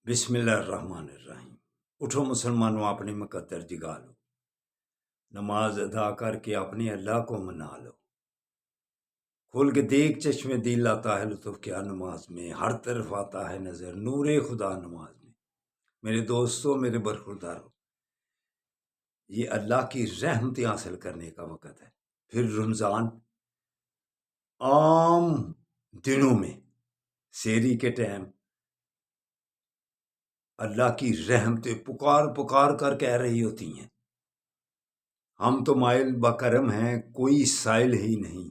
بسم اللہ الرحمن الرحیم۔ اٹھو مسلمانوں، اپنی مقدر جگا لو، نماز ادا کر کے اپنے اللہ کو منا لو۔ کھول کے دیکھ چشمے دل، آتا ہے لطف کیا نماز میں، ہر طرف آتا ہے نظر نور خدا نماز میں۔ میرے دوستوں، میرے برخورداروں، یہ اللہ کی رحمتیں حاصل کرنے کا وقت ہے۔ پھر رمضان عام دنوں میں سحری کے ٹائم اللہ کی رحمتیں پکار پکار کر کہہ رہی ہوتی ہیں، ہم تو مائل بکرم ہیں، کوئی سائل ہی نہیں،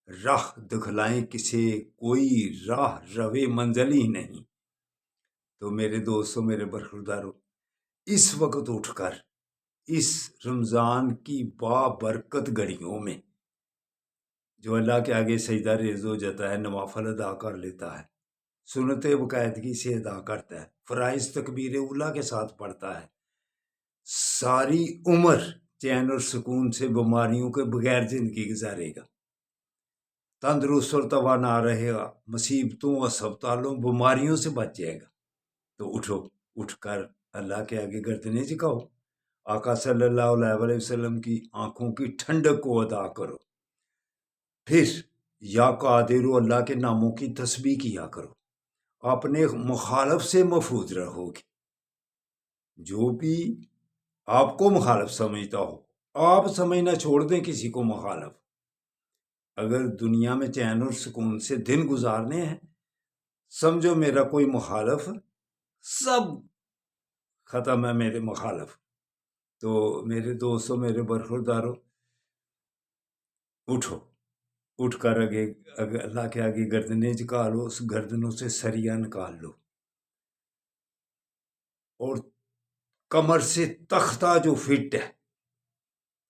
راہ دکھلائیں کسے، کوئی راہ روے منزل ہی نہیں۔ تو میرے دوستوں، میرے برخورداروں، اس وقت اٹھ کر اس رمضان کی بابرکت گھڑیوں میں جو اللہ کے آگے سجدہ ریز ہو جاتا ہے، نوافل ادا کر لیتا ہے، سنت باقاعدگی سے ادا کرتا ہے، فرائض تکبیر اولیٰ کے ساتھ پڑھتا ہے، ساری عمر چین اور سکون سے بیماریوں کے بغیر زندگی گزارے گا، تندرست اور توانا رہے گا، مصیبتوں اسبتالوں بیماریوں سے بچ جائے گا۔ تو اٹھو، اٹھ کر اللہ کے آگے گردنیں جھکاؤ، آقا صلی اللہ علیہ وسلم کی آنکھوں کی ٹھنڈک کو ادا کرو، پھر یا قادر اللہ کے ناموں کی تسبیح کیا کرو، اپنے مخالف سے محفوظ رہو گے۔ جو بھی آپ کو مخالف سمجھتا ہو، آپ سمجھنا چھوڑ دیں کسی کو مخالف۔ اگر دنیا میں چین اور سکون سے دن گزارنے ہیں، سمجھو میرا کوئی مخالف، سب ختم ہے میرے مخالف۔ تو میرے دوستوں، میرے برخورداروں، اٹھو، اٹھ کر اللہ کے آگے گردنیں جھکا لو، اس گردنوں سے سریا نکال لو، اور کمر سے تختہ جو فٹ ہے،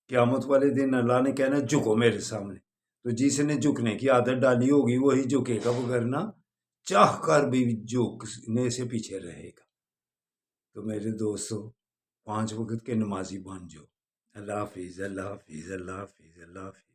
قیامت والے دن اللہ نے کہنا جھکو میرے سامنے، تو جس نے جھکنے کی عادت ڈالی ہوگی وہی جھکے گا، وگرنہ چاہ کر بھی جھکنے سے پیچھے رہے گا۔ تو میرے دوستو، 5 وقت کے نمازی بن جاؤ۔ اللہ حافظ، اللہ حافظ، اللہ حافظ، اللہ حافظ۔